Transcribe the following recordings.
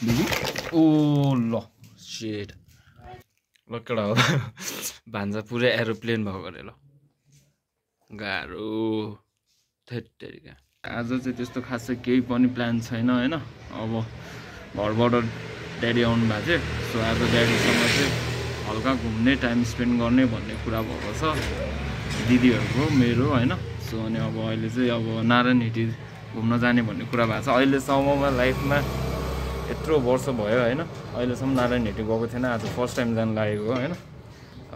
दिदी ओ ल शिट ल केटा हो भान्जा पुरै एरोप्लेन भएको अरे ल गाह्रो थेत्तेरिका आज चाहिँ त्यस्तो खासै केही पनि प्लान छैन हैन अब घरबाट ड्याडी आउनु भएको थियो सो आज ड्याडीसँग चाहिँ हल्का घुम्ने टाइम स्पेन्ड गर्ने भन्ने कुरा भएको छ दिदीहरूको मेरो हैन सो अनि अब अहिले चाहिँ अब नारायणहिटी घुम्न जाने भन्ने कुरा भएको छ अहिलेसम्ममा लाइफमा यत्रो वर्ष भयो हैन अहिलेसम्म नारायणहिटी गएको थिएन आज फर्स्ट टाइम जान लागेको हो हैन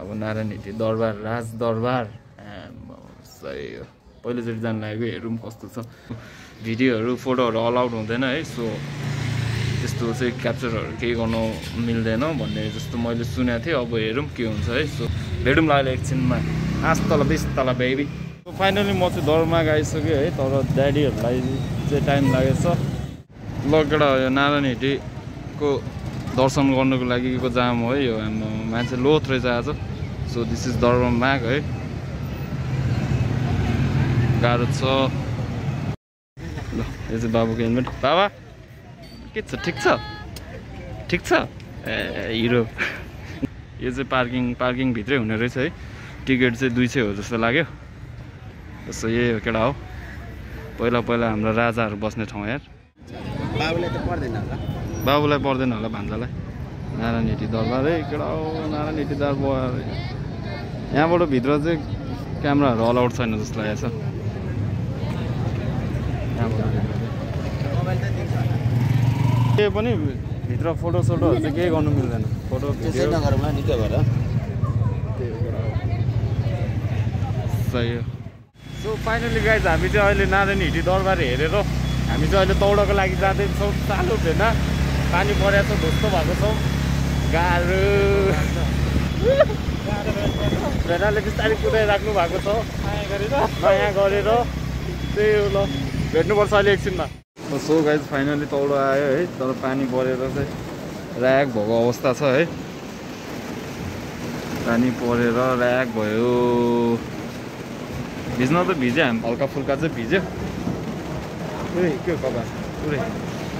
अब नारायणहिटी दरबार राज दरबार सही हो पहिलोचोटि जान लागेको हेरौँ कस्तो छ भिडियोहरू फोटोहरू अलाउड हुँदैन है सो त्यस्तो चाहिँ क्याप्चरहरू केही गर्नु मिल्दैन भन्ने जस्तो मैले सुनेको थिएँ अब हेरौँ के हुन्छ है सो भेटौँ ल एकछिनमा 8 तल 20 तल बेबी फाइनली म चाहिँ दरबारमा आइसकेँ है तर ड्याडीहरूलाई चाहिँ टाइम लागेछ लगेडा यो नारायणहिटीको दर्शन गर्नुको लागिको जाम हो है यो मान्छे लोथ रहेछ आज सो दिस इज दरबारमा है गाह्रो छ ल यो चाहिँ बाबुको हेलमेट बाबा के छ ठिक छ ए हिरो यो चाहिँ पार्किङ भित्रै हुने रहेछ है टिकट चाहिँ 200 हो जस्तो लाग्यो जस्तो यही हो केटा हो पहिला हाम्रो राजाहरू बस्ने ठाउँ यार बाबुलाई पर्दैन होला भान्जालाई नारायणहिटी दरबार है केटा हो नारायणहिटी दरबार यहाँबाट भित्र चाहिँ क्यामेराहरू अलाउड छैन जस्तो लागेको छ के पनि भित्र फोटोसोटोहरू चाहिँ केही गर्नु मिल्दैन फोटो सही हो सो फाइनली गाइज हामी चाहिँ अहिले नारायणहिटी दरबार हेरेर हामी चाहिँ अहिले दौडको लागि जाँदैछौँ चालु भेन पानी परेको छ ढुस्तो भएको छौँ गाह्रो भेनाले बिस्तारै कुदाइराख्नु भएको छ नयाँ गरेर त्यही हो ल भेट्नुपर्छ अहिले एकछिनमा सो गाइज फाइनली तौडो आयो है तर पानी परेर चाहिँ ऱ्याक भएको अवस्था छ है पानी परेर ऱ्याक भयो भिज्न त भिज्यो हामी हल्का फुल्का चाहिँ भिज्यो के कपा पुरै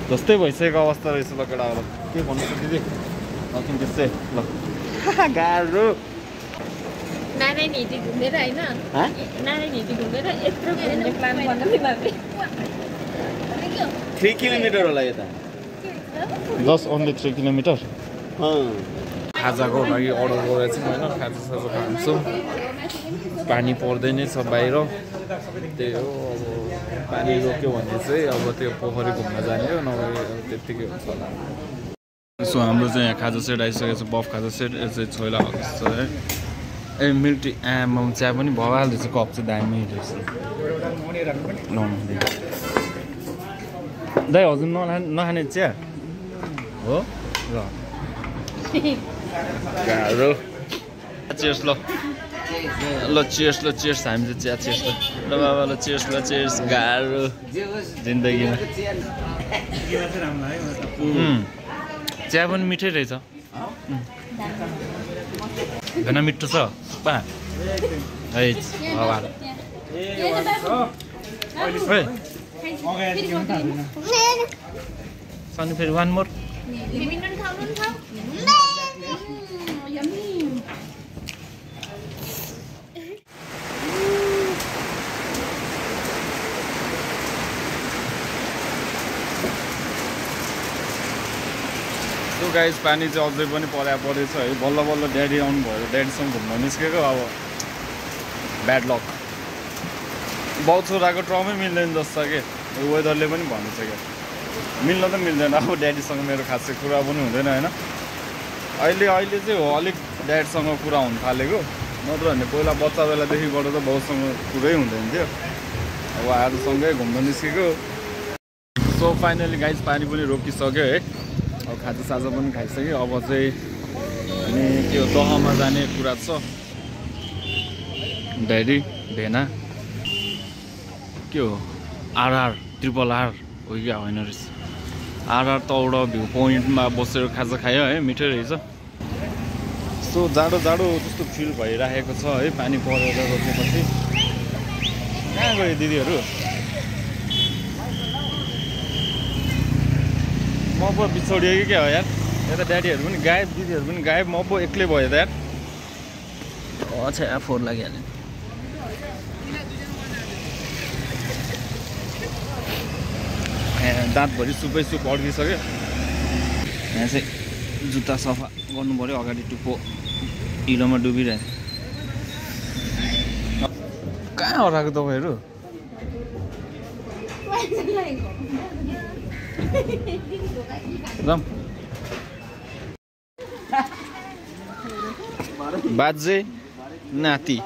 जस्तै भइसकेको अवस्था रहेछ ल केटा अब के भन्नु छ दिदी नथिङ त्यस्तै ल गाह्रो नारायणहिटी घुमेर हैन नारायणहिटी घुमेर यत्रो घुम्ने प्लान बनाउँदै बाबे 3 किलोमिटर होला यता जस्ट ओन्ली 3 किलोमिटर खाजाको लागि अर्डर गरेको छौँ होइन खाजा खान्छौँ पानी पर्दै नै छ बाहिर त्यही हो अब पानी रोक्यो भने चाहिँ अब त्यो पोखरी घुम्न जाने हो नभए त्यत्तिकै हुन्छ होला सो हाम्रो चाहिँ यहाँ खाजा सेट आइसकेको छ बफ खाजा सेट यो चाहिँ छोइला भएको छ है ए मिल्क टी आमाम चिया पनि भइहाल्दो रहेछ कप चाहिँ दामी रहेछ दाइ हजुर नखाने चिया हो गाह्रो चेयर्स ल चेयर्स हामी चाहिँ चिया चेयर्स ल बाबा ल चेयर्स गाह्रो जिन्दगीमा चिया पनि मिठै रहेछ घना मिठो छ पा है सनी फेरि वान मोर गाइस पानी चाहिँ अझै पनि परेछ है बल्ल ड्याडी आउनु भयो ड्याडीसँग घुम्न निस्केको अब ब्याड लक बाउ छोराको ट्रमै मिल्दैन जस्तो के वेदरले पनि भन्छ क्या मिल्न त मिल्दैन अब ड्याडीसँग मेरो खासै कुरा पनि हुँदैन होइन अहिले चाहिँ हो अलिक ड्याडसँग कुरा हुन थालेको नत्र भने पहिला बच्चा बेलादेखिबाट त बाउसँग कुरै हुँदैन थियो अब आजसँगै घुम्न निस्केको सो फाइनली गाइस पानी पनि रोकिसक्यो है अब खाजासाजा पनि खाइसक्यो अब चाहिँ हामी त्यो दहमा जाने कुरा छ ड्याडी भेना के हो आरआर ट्रिपल आर हो कि होइन रहेछ आरआर तौड भ्यू पोइन्टमा बसेर खाजा खायो है मिठै रहेछ सो जाडो जस्तो फिल भइरहेको छ है पानी परेर रोकेपछि कहाँ गयो दिदीहरू म पो बिछोडियो कि क्या हो यार यता ड्याडीहरू पनि गायब दिदीहरू पनि गायब म पो एक्लै भयो त यार अच्छा फोहोर लागिहाल्यो दाँतभरि सुपै सुप अड्किसक्यो यहाँ चाहिँ जुत्ता सफा गर्नु पऱ्यो अगाडि टुप्पो हिलोमा डुबिरह्यो कहाँ हराएको तपाईँहरू बाजे नाति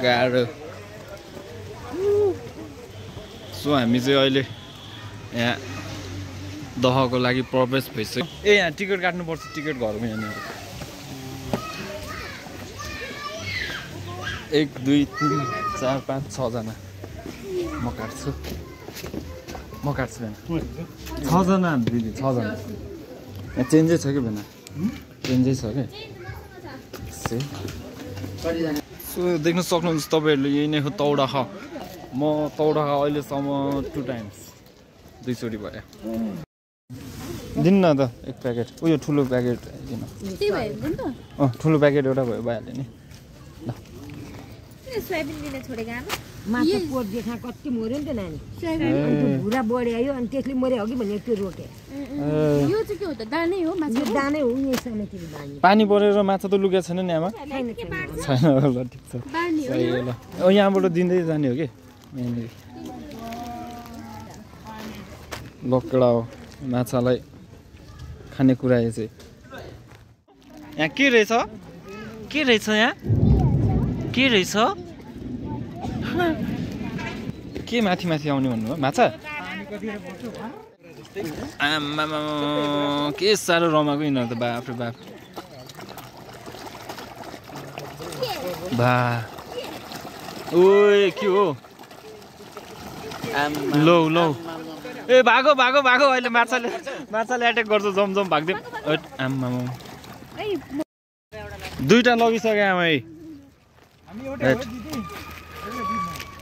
गाह्रो सो हामी चाहिँ अहिले यहाँ दहको लागि प्रवेश भइसक्यो ए यहाँ टिकट काट्नुपर्छ टिकट घरमा यहाँनिर 1 2 3 4 5 6 जना म काट्छु हैन 6 जना दिदी 6 जना यहाँ चेन्जै छ कि भएन चेन्जै छ कि सो देख्न सक्नुहुन्छ तपाईँहरूले यही नै हो तौडाखा म तौडाखा अहिलेसम्म 2 टाइम्स 2 चोटि भयो दिन्न त एक प्याकेट उयो ठुलो प्याकेट दिनु ठुलो प्याकेट एउटा भयो भइहाल्यो नि ल सोयाबिन दिने छोडेको आमा माछा पोट देखा कति मर्यो नि त नानी अनि भुरा बढी आयो अनि त्यसले मर्यो हो कि भने त्यो रोके यो चाहिँ के हो त दानै हो माछा दानै हो नि समेति दानी पानी परेर माछा त लुकेको छैन नि आमा छैन छैन ल ठिक छ सही हो ल ओ यहाँबाट दिँदै जाने हो कि यहाँनिर लकडा हो माछालाई खानेकुरा यो चाहिँ यहाँ के रहेछ यहाँ के रहेछ के माथि माथि आउने भन्नुभयो माछा आमामा के साह्रो रमाएको यिनीहरू त बाफ रे बाफ बा ओए के हो लौ लौ ए भागो भागो भागो अहिले माछाले एट्याक गर्छ जमजम भाग्दै आमामा दुईटा लगिसक्यो आमा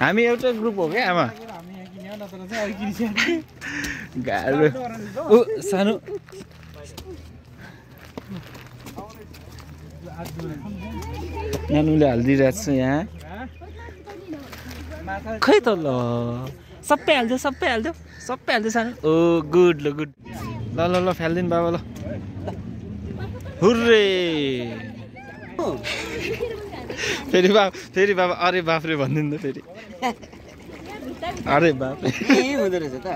हामी एउटा ग्रुप हो क्या आमा गाह्रो ऊ सानो नानुले हालिदिइरहेको छ यहाँ खै त ल सबै हालिदियो सानो ओ गुड ल गुड ल ल ल फालिदिनु बाबा ल हुर्रे फेरि बाबा अरे बाफ्रे भनिदिनु त फेरि अरे बाफ्रे हुँदो रहेछ त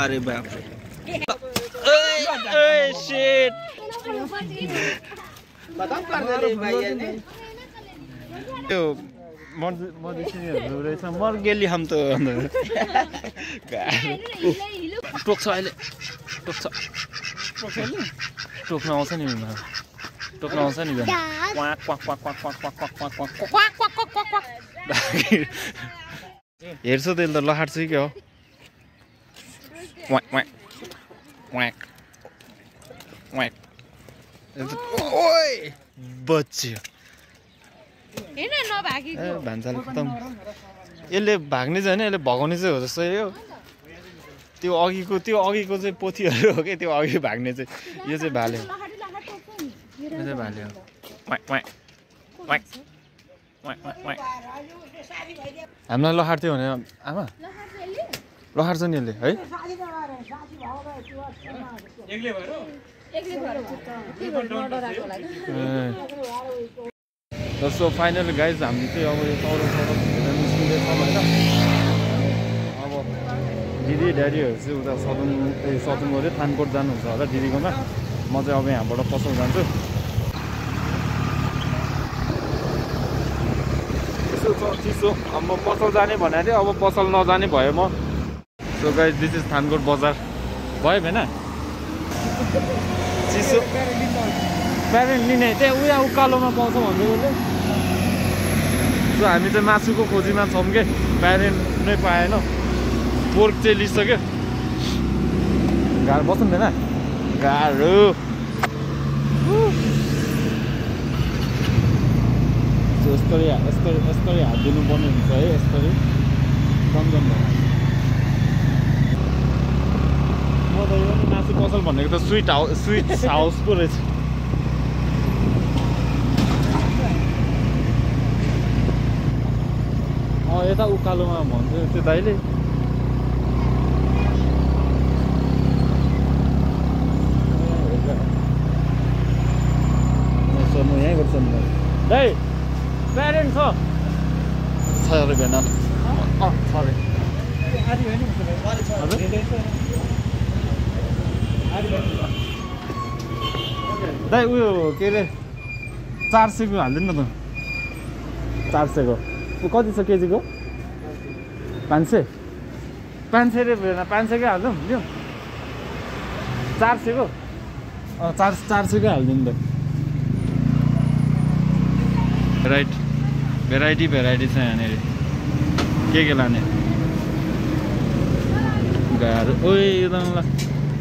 अरे बाफ्रे शिट त्यो मधेसीहरू रहेछ मर गेली हम त टोक्छ अहिले टोक्न आउँछ नि टोक्न आउँछ नि हेर्छ त्यसले त लहाट्छ कि हो बच्यो भान्साले खतम यसले भाग्ने चाहिँ होइन यसले भगाउने चाहिँ हो जस्तो हो त्यो अघिको चाहिँ पोथीहरू हो कि त्यो अघि भाग्ने चाहिँ यो चाहिँ भाल्यो हामीलाई लखार्थ्यो भने आमा लखार्छ नि यसले है सो फाइनल गाइज हामी चाहिँ अब यो तौरो निस्किँदैछौँ होइन अब दिदी ड्याडीहरू चाहिँ उता सदुङ गऱ्यो थानकोट जानुहुन्छ होला दिदीकोमा म चाहिँ अब यहाँबाट पसल जान्छु यसो छ चिसो अब म पसल जाने भनेको थिएँ अब पसल नजाने भयो म so guys this is Thankot बजार भयो भएन चिसो प्यारेन्ट लिने त्यहाँ उयो उकालोमा पाउँछ भन्दै उसले सो हामी चाहिँ मासुको खोजीमा छौँ कि प्यारेन्ट नै पाएन पोर्क चाहिँ लिइसक्यो गाह्रो बस्नु हुँदैन गाह्रो सो यस्तरी हात दिनुपर्ने हुन्छ है यस्तरी जमजम भयो म त यो मासु पसल भनेको त स्विट हाउस पो रहेछ यता उकालोमा भन्थ्यो त्यो दाइले सोध्नु यहीँबाट सोध्नु दाइ प्यारेन्ट छ अरे भेना छ अरे दाइ उयो के अरे 400को हालिदिनु न त 400को कति छ केजीको 500 रुपियाँ 500कै हालिदिउँ लिउँ 400को 400कै हालिदिउँ त भेराइटी छ यहाँनिर के लाने गाह्रो ओइ एकदम ल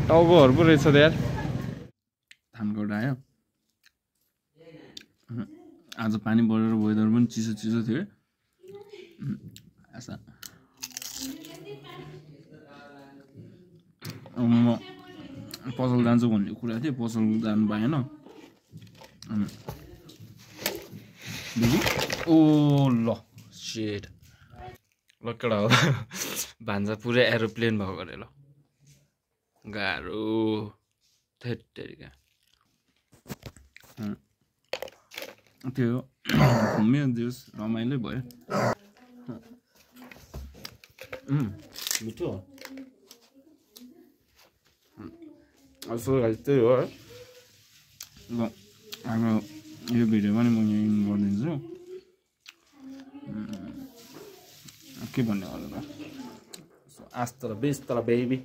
टाउकोहरू पो रहेछ त यार धानकोट आयो आज पानी परेर वेदर पनि चिसो थियो म पसल जान्छु भन्ने कुरा थियो पसल जानु पाएन ओ ल सेट ल केटा हो भान्जा पुरै एरोप्लेन भएको अरे ल गाह्रो थेटरिका त्यो घुम्यो जोस् रमाइलो भयो मिठो असो त्यही हो है ल हाम्रो यो भिडियो पनि म यहीँ गरिदिन्छु के भन्ने होला त आस्ता बेस तर बेबी